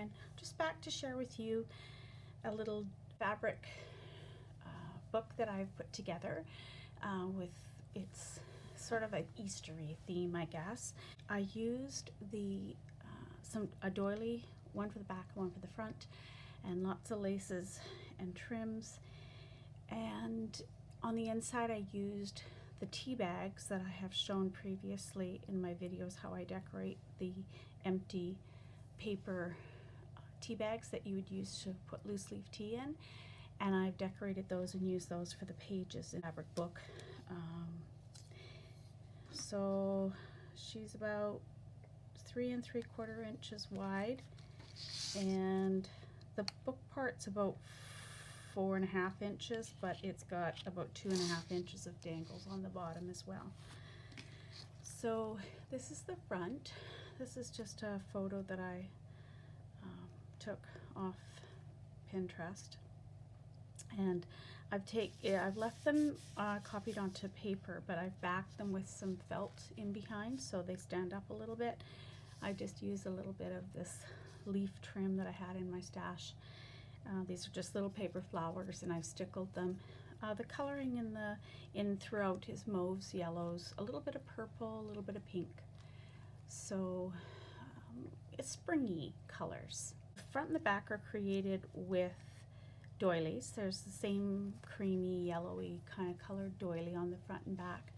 and just back to share with you a little fabric book that I've put together with its sort of an Eastery theme, I guess. I used a doily, one for the back, one for the front, and lots of laces and trims. And on the inside I used the tea bags that I have shown previously in my videos, how I decorate the empty paper tea bags that you would use to put loose leaf tea in. And I've decorated those and used those for the pages in the fabric book. So she's about 3 3/4 inches wide, and the book part's about 4.5 inches, but it's got about 2.5 inches of dangles on the bottom as well. So this is the front. This is just a photo that I took off Pinterest, and I've left them copied onto paper, but I've backed them with some felt in behind so they stand up a little bit. I just used a little bit of this leaf trim that I had in my stash. These are just little paper flowers, and I've stickled them. The coloring in throughout is mauves, yellows, a little bit of purple, a little bit of pink. So it's springy colors. The front and the back are created with doilies. There's the same creamy, yellowy kind of colored doily on the front and back.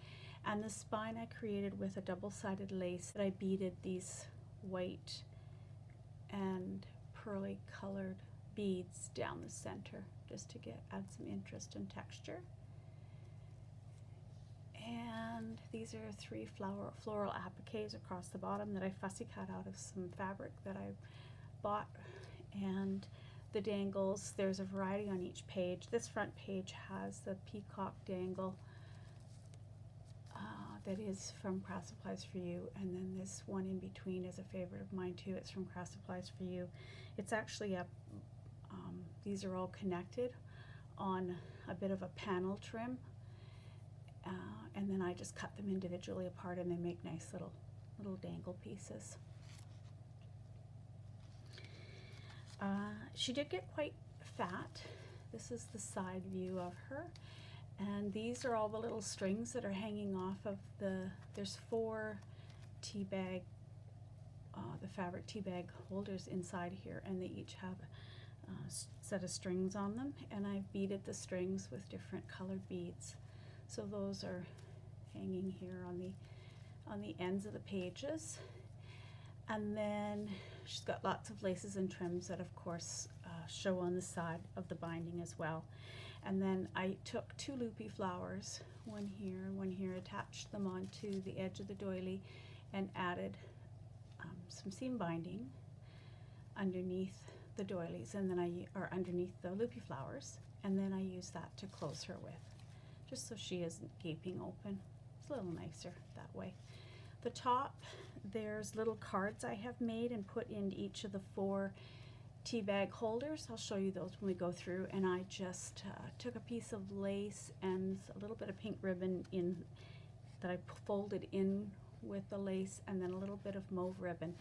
And the spine I created with a double-sided lace that I beaded these white and pearly colored beads down the center just to add some interest and texture. And these are 3 floral appliques across the bottom that I fussy cut out of some fabric that I bought. And the dangles, there's a variety on each page. This front page has the peacock dangle that is from Craft Supplies For You, and then this one in between is a favorite of mine too. It's from Craft Supplies For You. It's actually these are all connected on a bit of a panel trim, and then I just cut them individually apart, and they make nice little dangle pieces. She did get quite fat. This is the side view of her, and these are all the little strings that are hanging off of there's 4 tea bag, the fabric tea bag holders inside here, and they each have a set of strings on them, and I've beaded the strings with different colored beads. So those are hanging here on the ends of the pages. And then she's got lots of laces and trims that of course show on the side of the binding as well. And then I took 2 loopy flowers, one here and one here, attached them onto the edge of the doily, and added some seam binding underneath the doilies, and then underneath the loopy flowers, and then I use that to close her with, just so she isn't gaping open. It's a little nicer that way. The top, there's little cards I have made and put into each of the 4 tea bag holders. I'll show you those when we go through. And I just took a piece of lace and a little bit of pink ribbon that I folded in with the lace, and then a little bit of mauve ribbon,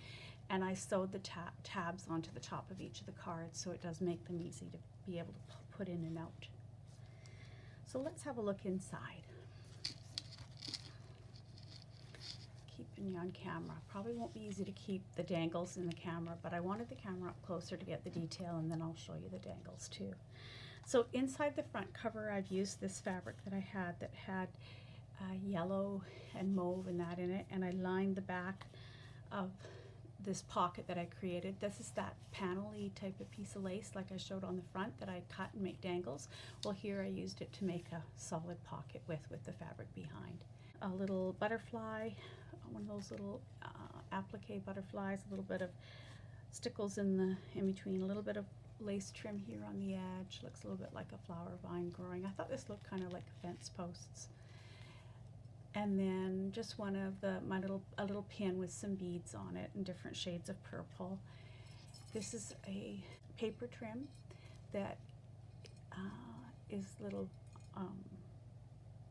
and I sewed the tabs onto the top of each of the cards, so it does make them easy to be able to put in and out. So let's have a look inside. Keeping you on camera. Probably won't be easy to keep the dangles in the camera, but I wanted the camera up closer to get the detail, and then I'll show you the dangles too. So inside the front cover, I've used this fabric that I had that had yellow and mauve and that in it, and I lined the back of this pocket that I created. This is that panel-y type of piece of lace like I showed on the front that I cut and make dangles. Well, here I used it to make a solid pocket with the fabric behind. A little butterfly, one of those little applique butterflies, a little bit of stickles in between, a little bit of lace trim here on the edge. Looks a little bit like a flower vine growing. I thought this looked kind of like fence posts. And then just one of a little pin with some beads on it in different shades of purple. This is a paper trim that is little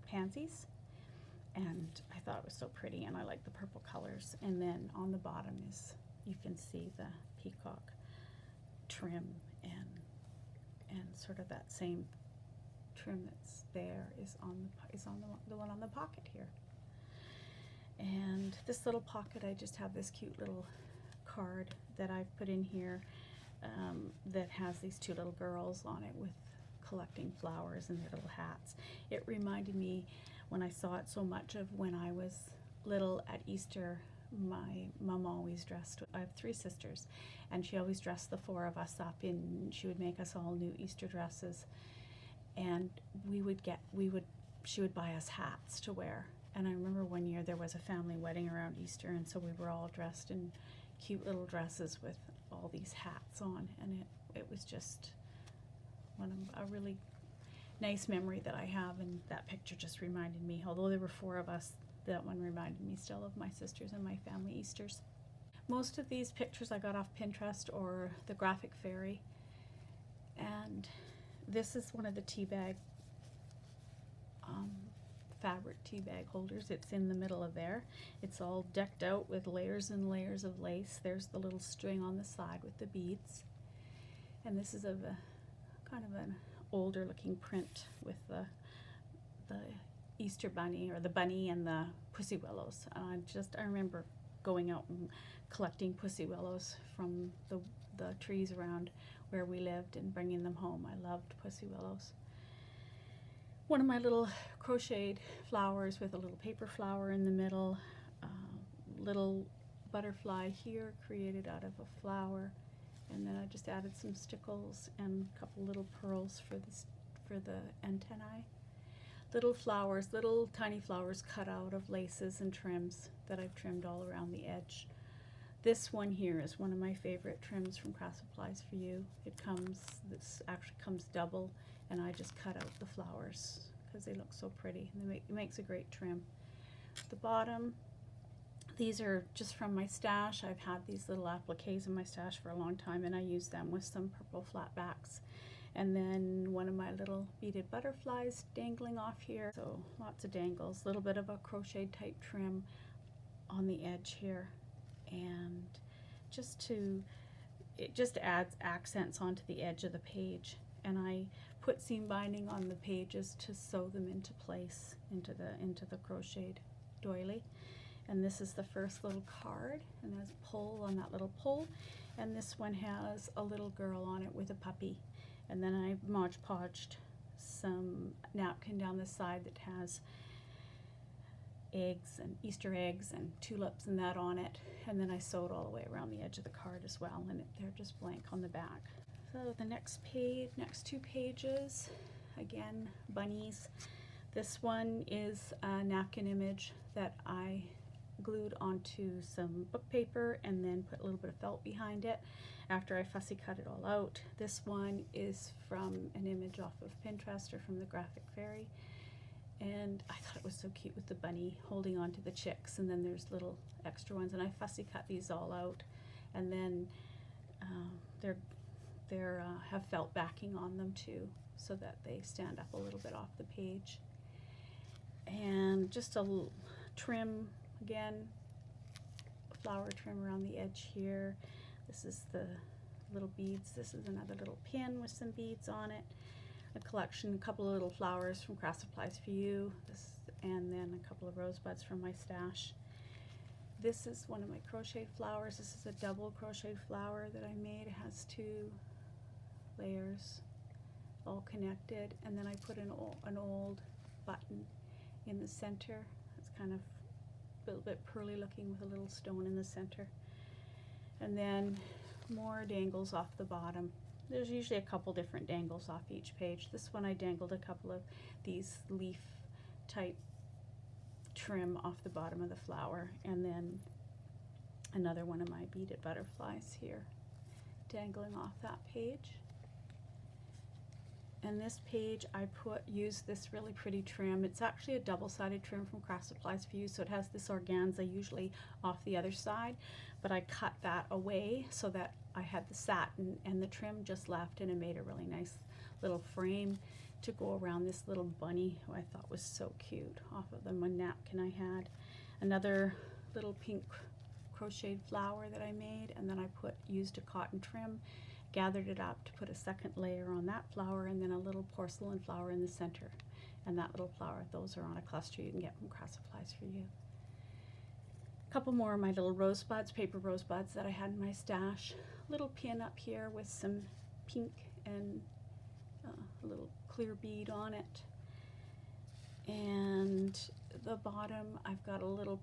pansies, and I thought it was so pretty, and I like the purple colors. And then on the bottom is, you can see the peacock trim, and sort of that same trim that's there is on the one on the pocket here. And this little pocket, I just have this cute little card that I've put in here that has these two little girls on it with collecting flowers and their little hats. It reminded me, when I saw it so much, of when I was little at Easter. My mom always dressed, I have 3 sisters, and she always dressed the 4 of us up in, she would make us all new Easter dresses, and she would buy us hats to wear. And I remember one year there was a family wedding around Easter, and so we were all dressed in cute little dresses with all these hats on, and it was just a really nice memory that I have, and that picture just reminded me, although there were 4 of us, that one reminded me still of my sisters and my family Easters. Most of these pictures I got off Pinterest or the Graphic Fairy, and this is one of the tea bag fabric tea bag holders. It's in the middle of there. It's all decked out with layers and layers of lace. There's the little string on the side with the beads, and this is of a kind of an older looking print with the Easter bunny, or the bunny and the pussy willows. I remember going out and collecting pussy willows from the trees around where we lived and bringing them home. I loved pussy willows. One of my little crocheted flowers with a little paper flower in the middle, little butterfly here created out of a flower, and then I just added some stickles and a couple little pearls for the antennae. Little flowers, little tiny flowers cut out of laces and trims that I've trimmed all around the edge. This one here is one of my favorite trims from Craft Supplies for You. This actually comes double, and I just cut out the flowers because they look so pretty, and it makes a great trim. The bottom, these are just from my stash. I've had these little appliques in my stash for a long time, and I use them with some purple flat backs. And then one of my little beaded butterflies dangling off here. So lots of dangles, a little bit of a crochet type trim on the edge here. And it just adds accents onto the edge of the page. And I put seam binding on the pages to sew them into place into the crocheted doily. And this is the first little card, and there's a pull on that little pull. And this one has a little girl on it with a puppy. And then I Mod Podged some napkin down the side that has eggs and Easter eggs and tulips and that on it. And then I sewed all the way around the edge of the card as well, and they're just blank on the back. So the next 2 pages, again, bunnies. This one is a napkin image that I glued onto some book paper and then put a little bit of felt behind it after I fussy cut it all out. This one is from an image off of Pinterest or from the Graphic Fairy, and I thought it was so cute with the bunny holding on to the chicks, and then there's little extra ones, and I fussy cut these all out, and then they're have felt backing on them too, so that they stand up a little bit off the page. And just a trim, again, flower trim around the edge here. This is the little beads. This is another little pin with some beads on it. A collection, a couple of little flowers from Craft Supplies for You. And then a couple of rosebuds from my stash. This is one of my crocheted flowers. This is a double crochet flower that I made. It has 2 layers all connected, and then I put an old button in the center. It's kind of a little bit pearly looking with a little stone in the center. And then more dangles off the bottom. There's usually a couple different dangles off each page. This one I dangled a couple of these leaf type trim off the bottom of the flower, and then another one of my beaded butterflies here dangling off that page. And this page I used this really pretty trim. It's actually a double-sided trim from Craft Supplies for You, so it has this organza usually off the other side, but I cut that away so that I had the satin and the trim just left, and it made a really nice little frame to go around this little bunny who I thought was so cute off of the one napkin I had. Another little pink crocheted flower that I made, and then I used a cotton trim gathered it up to put a second layer on that flower, and then a little porcelain flower in the center. And that little flower, those are on a cluster you can get from Craft Supplies for You. A couple more of my little rosebuds, paper rosebuds that I had in my stash. Little pin up here with some pink and a little clear bead on it. And the bottom, I've got a little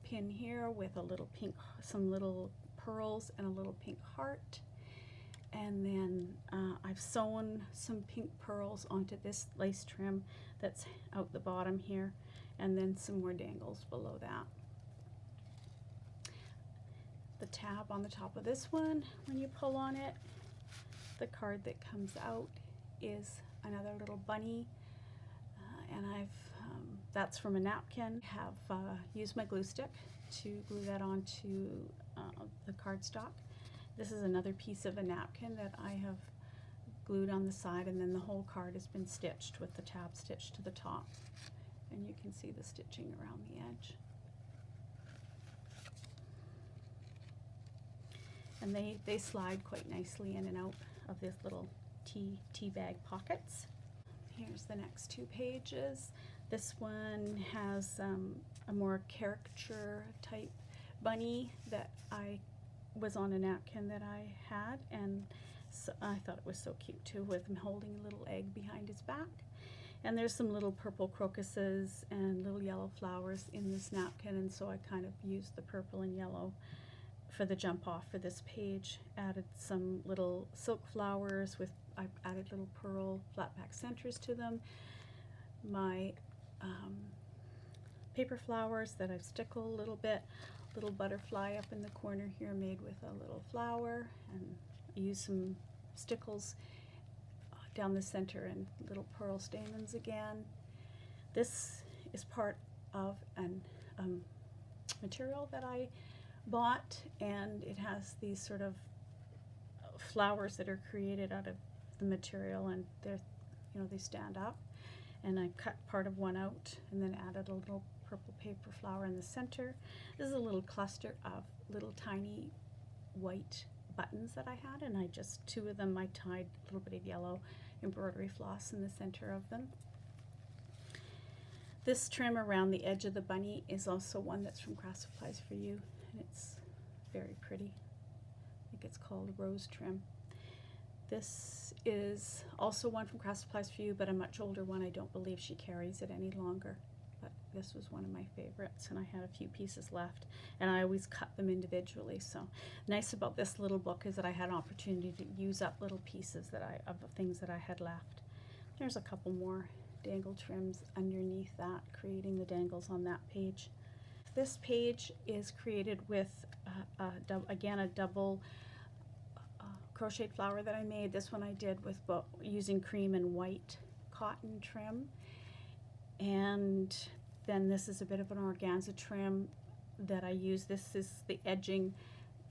pin here with a little pink, some little pearls and a little pink heart. And then I've sewn some pink pearls onto this lace trim that's out the bottom here, and then some more dangles below that. The tab on the top of this one, when you pull on it, the card that comes out is another little bunny, and that's from a napkin. I have used my glue stick to glue that onto the cardstock. This is another piece of a napkin that I have glued on the side, and then the whole card has been stitched with the tab stitched to the top. And you can see the stitching around the edge. And they slide quite nicely in and out of this little tea bag pockets. Here's the next two pages. This one has a more caricature type bunny that was on a napkin that I had, and so I thought it was so cute too, with him holding a little egg behind his back. And there's some little purple crocuses and little yellow flowers in this napkin, and so I kind of used the purple and yellow for the jump off for this page. Added some little silk flowers with, I added little pearl flat back centers to them. My paper flowers that I've stickled a little bit. Little butterfly up in the corner here made with a little flower, and I used some stickles down the center and little pearl stamens again. This is part of an material that I bought, and it has these sort of flowers that are created out of the material, and they're, they stand up. And I cut part of one out and then added a little purple paper flower in the center. This is a little cluster of little tiny white buttons that I had, and two of them I tied a little bit of yellow embroidery floss in the center of them. This trim around the edge of the bunny is also one that's from Craft Supplies for You, and it's very pretty. I think it's called Rose Trim. This is also one from Craft Supplies for You, but a much older one. I don't believe she carries it any longer, but this was one of my favorites, and I had a few pieces left, and I always cut them individually. So nice about this little book is that I had an opportunity to use up little pieces of the things that I had left. There's a couple more dangle trims underneath that, creating the dangles on that page. This page is created with again a double crocheted flower that I made. This one I did with using cream and white cotton trim, and then this is a bit of an organza trim that I use. This is the edging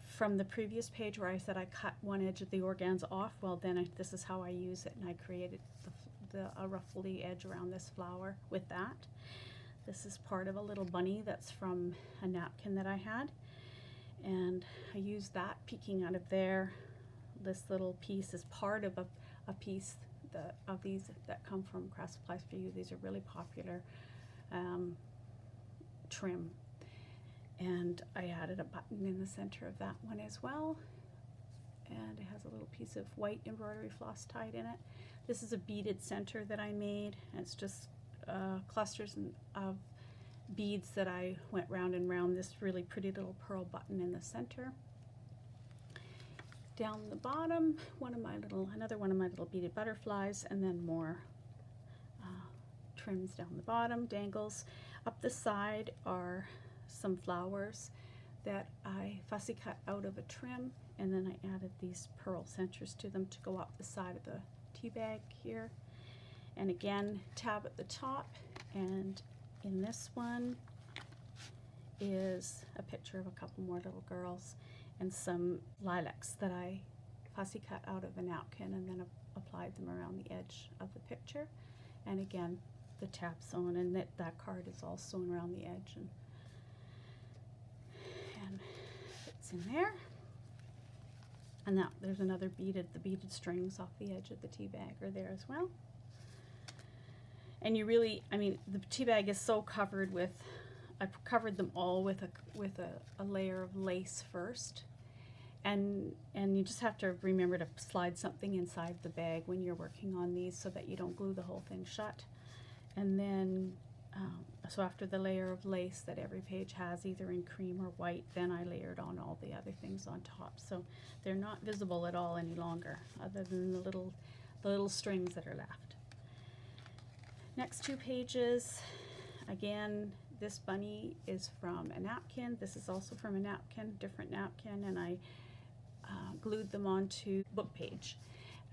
from the previous page where I said I cut one edge of the organza off. Well, then this is how I use it, and I created a ruffly edge around this flower with that. This is part of a little bunny that's from a napkin that I had, and I used that peeking out of there. This little piece is part of a piece of these that come from Craft Supplies for You. These are really popular trim, and I added a button in the center of that one as well, and it has a little piece of white embroidery floss tied in it. This is a beaded center that I made, and it's just clusters of beads that I went round and round this really pretty little pearl button in the center. Down the bottom, another one of my little beaded butterflies, and then more trims down the bottom, dangles. Up the side are some flowers that I fussy cut out of a trim, and then I added these pearl centers to them to go up the side of the tea bag here. And again, tab at the top, and in this one is a picture of a couple more little girls and some lilacs that I fussy cut out of a napkin and then applied them around the edge of the picture. And again, the tab sewn, and that card is all sewn around the edge and fits in there. And now there's another the beaded strings off the edge of the tea bag are there as well. And you really, I mean, the tea bag is so covered with, I've covered them all with a layer of lace first. And you just have to remember to slide something inside the bag when you're working on these so that you don't glue the whole thing shut. And then, so after the layer of lace that every page has, either in cream or white, then I layered on all the other things on top. So they're not visible at all any longer, other than the little strings that are left. Next 2 pages, again, this bunny is from a napkin. This is also from a napkin, different napkin, and I glued them onto book page.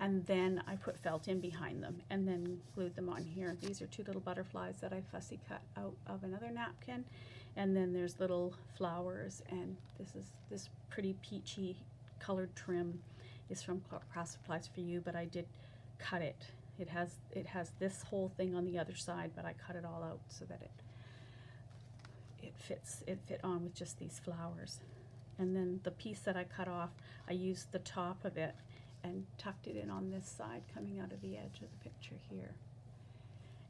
And then I put felt in behind them and then glued them on here. These are 2 little butterflies that I fussy cut out of another napkin. And then there's little flowers, and this pretty peachy colored trim is from Craft Supplies For You, but I did cut it. It has this whole thing on the other side, but I cut it all out so that it fit on with just these flowers. And then the piece that I cut off, I used the top of it and tucked it in on this side, coming out of the edge of the picture here.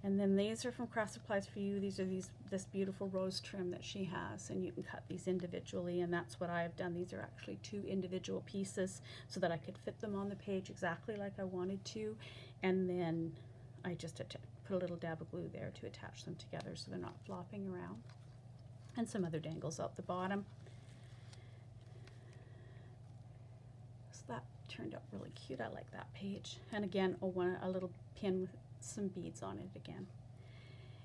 And then these are from Craft Supplies For You. These are this beautiful rose trim that she has, and you can cut these individually, and that's what I've done. These are actually 2 individual pieces so that I could fit them on the page exactly like I wanted to, and then I just put a little dab of glue there to attach them together so they're not flopping around. And some other dangles out the bottom. So that turned out really cute. I like that page. And again, a little pin with some beads on it again.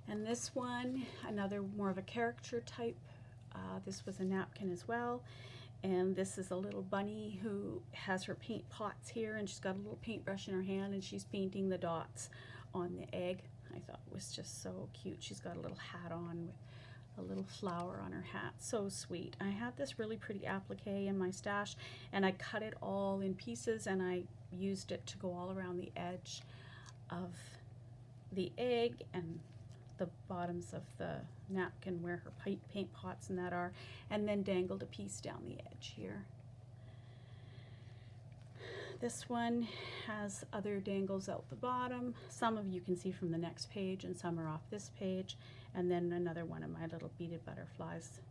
And this one, another more of a caricature type. This was a napkin as well. And this is a little bunny who has her paint pots here, and she's got a little paintbrush in her hand, and she's painting the dots on the egg. I thought it was just so cute. She's got a little hat on with a little flower on her hat. So sweet. I had this really pretty applique in my stash, and I cut it all in pieces, and I used it to go all around the edge of the egg and the bottoms of the napkin where her paint pots and that are, and then dangled a piece down the edge here. This one has other dangles out the bottom. Some of you can see from the next page, and some are off this page. And then another one of my little beaded butterflies.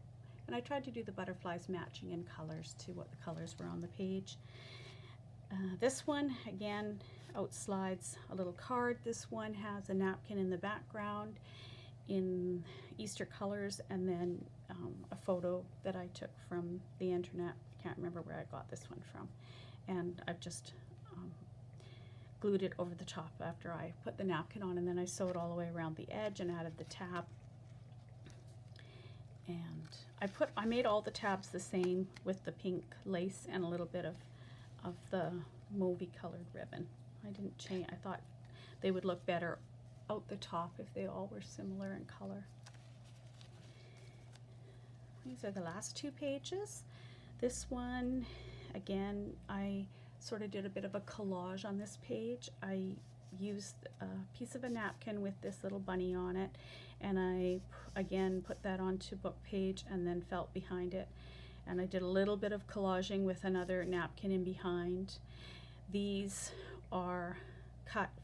And I tried to do the butterflies matching in colors to what the colors were on the page. This one, again, out slides a little card. This one has a napkin in the background in Easter colors, and then a photo that I took from the internet. I can't remember where I got this one from. And I've just glued it over the top after I put the napkin on, and then I sewed all the way around the edge and added the tab. And I made all the tabs the same with the pink lace and a little bit of the mauvey colored ribbon. I didn't change. I thought they would look better out the top if they all were similar in color. These are the last 2 pages. This one, again, I sort of did a bit of a collage on this page. I used a piece of a napkin with this little bunny on it, and I again put that onto book page and then felt behind it. And I did a little bit of collaging with another napkin in behind. These are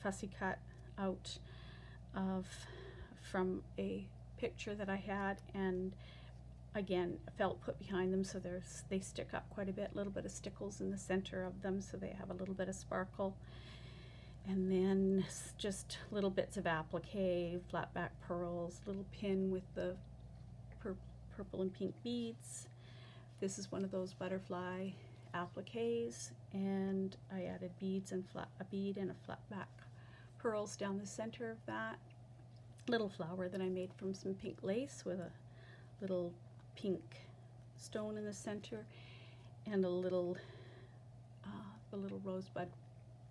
fussy cut out from a picture that I had, and again, felt put behind them so they stick up quite a bit, a little bit of stickles in the center of them so they have a little bit of sparkle. And then just little bits of applique, flat back pearls, little pin with the purple and pink beads. This is one of those butterfly appliques, and I added beads and a bead and a flat back pearls down the center of that. Little flower that I made from some pink lace with a little pink stone in the center, and a little the little rosebud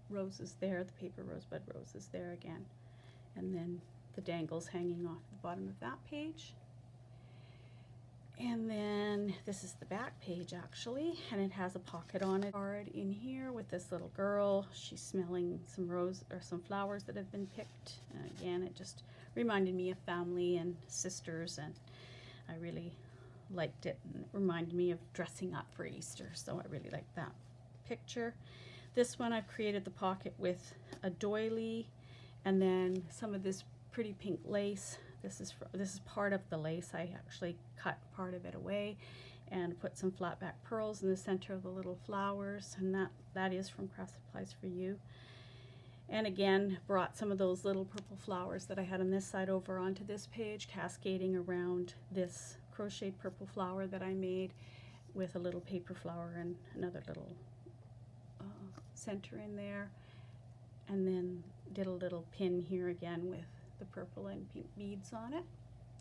roses there, the paper rosebud roses there again, and then the dangles hanging off the bottom of that page. And then this is the back page actually, and it has a pocket on it. Card in here with this little girl. She's smelling some flowers that have been picked. And again, it just reminded me of family and sisters, and I really liked it, and it reminded me of dressing up for Easter, so I really liked that picture. This one I've created the pocket with a doily and then some of this pretty pink lace. This is part of the lace. I actually cut part of it away and put some flat back pearls in the center of the little flowers, and that is from Craft Supplies for You. And again, brought some of those little purple flowers that I had on this side over onto this page, cascading around this crocheted purple flower that I made with a little paper flower and another little center in there. And then did a little pin here again with the purple and pink beads on it.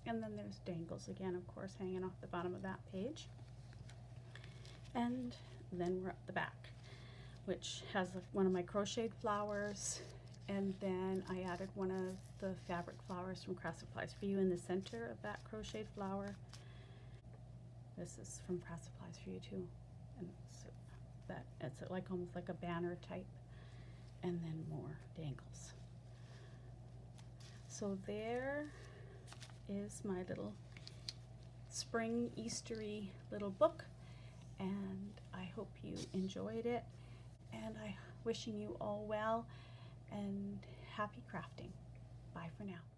And then there's dangles again, of course, hanging off the bottom of that page. And then we're at the back, which has one of my crocheted flowers, and then I added one of the fabric flowers from Craft Supplies for You in the center of that crocheted flower. This is from Craft Supplies for You too, and so it's like almost like a banner type, and then more dangles. So there is my little spring Eastery little book, and I hope you enjoyed it, and I'm wishing you all well and happy crafting. Bye for now.